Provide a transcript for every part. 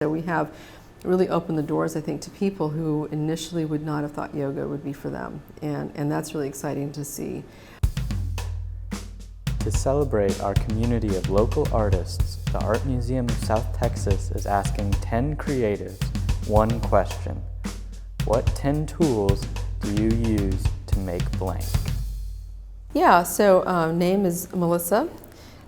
So we have really opened the doors, I think, to people who initially would not have thought yoga would be for them. And that's really exciting to see. To celebrate our community of local artists, the Art Museum of South Texas is asking 10 creatives one question. What 10 tools do you use to make blank? Yeah, so name is Melissa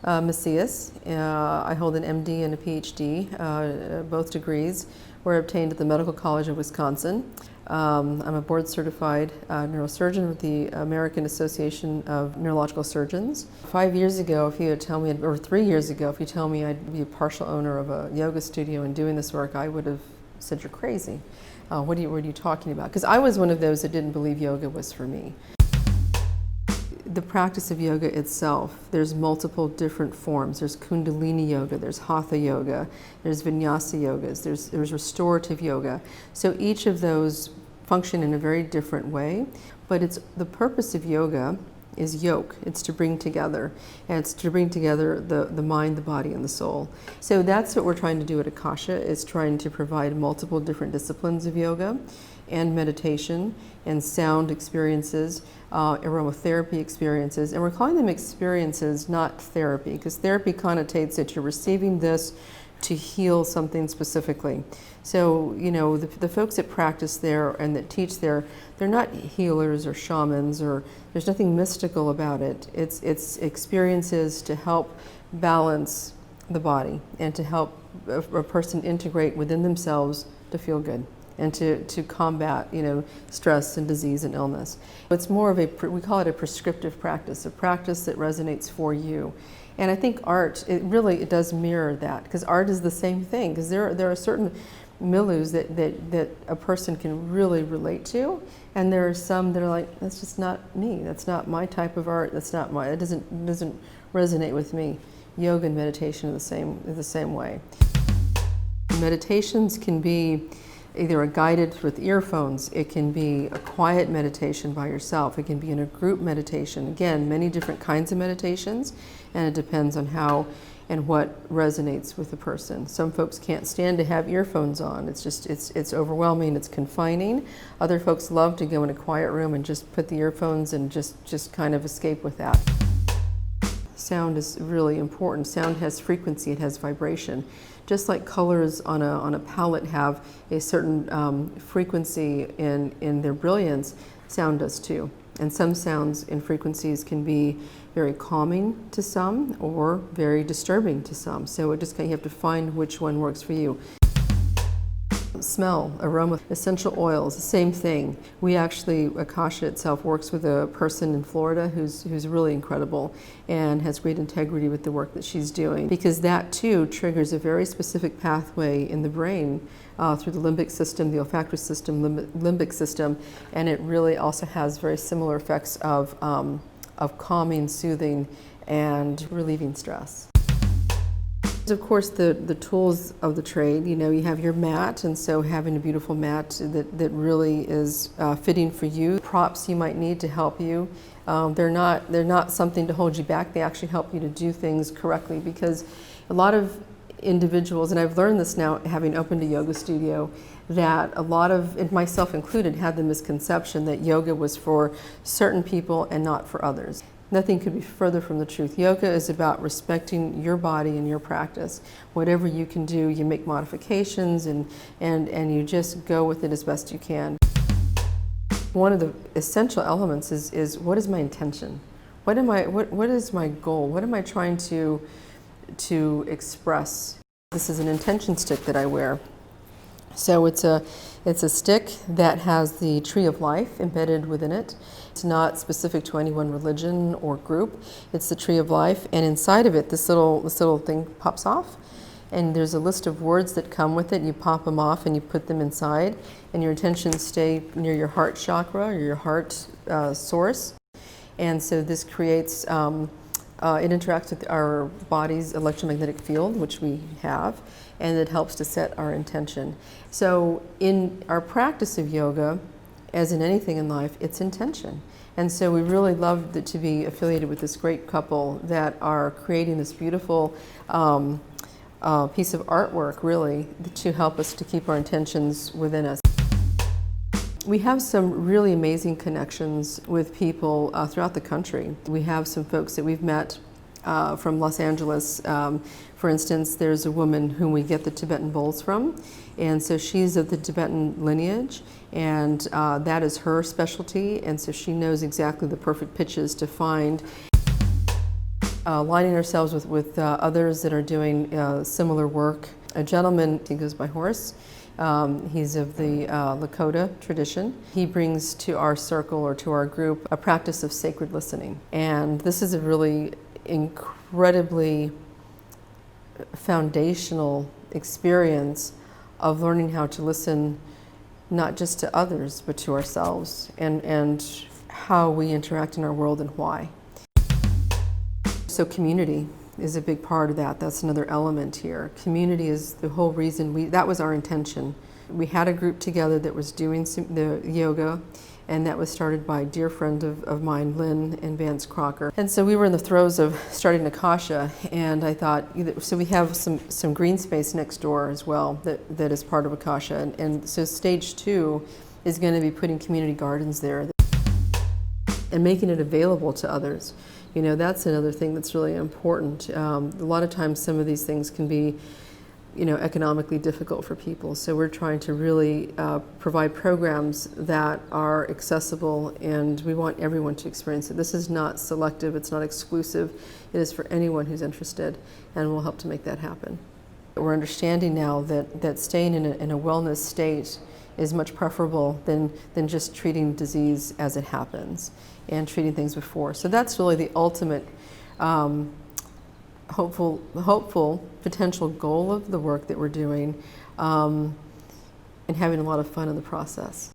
Macias. I hold an MD and a PhD, both degrees were obtained at the Medical College of Wisconsin. I'm a board certified neurosurgeon with the American Association of Neurological Surgeons. 5 years ago, if you had told me, or 3 years ago, if you told me I'd be a partial owner of a yoga studio and doing this work, I would have said, you're crazy. What are you talking about? Because I was one of those that didn't believe yoga was for me. The practice of yoga itself, there's multiple different forms. There's Kundalini yoga, there's Hatha yoga, there's Vinyasa yogas, there's restorative yoga. So each of those function in a very different way, but the purpose of yoga is yoke. It's to bring together, and it's to bring together the mind, the body, and the soul. So that's what we're trying to do at Akasha, is trying to provide multiple different disciplines of yoga and meditation and sound experiences, aromatherapy experiences, and we're calling them experiences, not therapy, because therapy connotates that you're receiving this to heal something specifically. So, you know, the folks that practice there and that teach there, they're not healers or shamans, or there's nothing mystical about it. It's experiences to help balance the body and to help a person integrate within themselves to feel good and to combat, you know, stress and disease and illness. It's more of we call it a prescriptive practice, a practice that resonates for you. And I think art, it does mirror that, because art is the same thing, because there are certain milieus that a person can really relate to, and there are some that are like, that's just not me, that's not my type of art, it doesn't resonate with me. Yoga and meditation are the same way. Meditations can be either a guided with earphones, it can be a quiet meditation by yourself, it can be in a group meditation. Again, many different kinds of meditations, and it depends on how and what resonates with the person. Some folks can't stand to have earphones on. It's overwhelming, it's confining. Other folks love to go in a quiet room and just put the earphones and just kind of escape with that. Sound is really important. Sound has frequency, it has vibration. Just like colors on a palette have a certain frequency in their brilliance, sound does too. And some sounds and frequencies can be very calming to some or very disturbing to some. So you have to find which one works for you. Smell, aroma, essential oils, the same thing. We actually, Akasha itself works with a person in Florida who's really incredible and has great integrity with the work that she's doing, because that too triggers a very specific pathway in the brain through the limbic system, the olfactory system, limbic system, and it really also has very similar effects of calming, soothing, and relieving stress. Of course, the tools of the trade, you know, you have your mat, and so having a beautiful mat that really is fitting for you. Props you might need to help you. They're not something to hold you back. They actually help you to do things correctly, because a lot of individuals, and I've learned this now having opened a yoga studio, that a lot of, and myself included, had the misconception that yoga was for certain people and not for others. Nothing could be further from the truth. Yoga is about respecting your body and your practice. Whatever you can do, you make modifications and you just go with it as best you can. One of the essential elements is what is my intention? What is my goal? What am I trying to express? This is an intention stick that I wear. So it's a stick that has the tree of life embedded within it. It's not specific to any one religion or group. It's the tree of life, and inside of it, this little thing pops off, and there's a list of words that come with it. You pop them off and you put them inside, and your intentions stay near your heart chakra or your heart source. And so this creates, it interacts with our body's electromagnetic field, which we have, and it helps to set our intention. So in our practice of yoga, as in anything in life, it's intention. And so we really love to be affiliated with this great couple that are creating this beautiful piece of artwork, really, to help us to keep our intentions within us. We have some really amazing connections with people throughout the country. We have some folks that we've met from Los Angeles. For instance, there's a woman whom we get the Tibetan bowls from, and so she's of the Tibetan lineage, and that is her specialty, and so she knows exactly the perfect pitches to find. Aligning ourselves with others that are doing similar work. A gentleman, he goes by Horace. He's of the Lakota tradition. He brings to our circle or to our group a practice of sacred listening. And this is a really incredibly foundational experience of learning how to listen not just to others, but to ourselves, and how we interact in our world and why. So community is a big part of that. That's another element here. Community is the whole reason that was our intention. We had a group together that was doing the yoga, and that was started by a dear friend of mine, Lynn and Vance Crocker. And so we were in the throes of starting Akasha, and I thought, so we have some green space next door as well that is part of Akasha. And so stage 2 is going to be putting community gardens there and making it available to others. You know, that's another thing that's really important. A lot of times some of these things can be, economically difficult for people. So we're trying to really provide programs that are accessible, and we want everyone to experience it. This is not selective, it's not exclusive. It is for anyone who's interested, and we'll help to make that happen. We're understanding now that staying in a wellness state is much preferable than just treating disease as it happens and treating things before. So that's really the ultimate hopeful potential goal of the work that we're doing, and having a lot of fun in the process.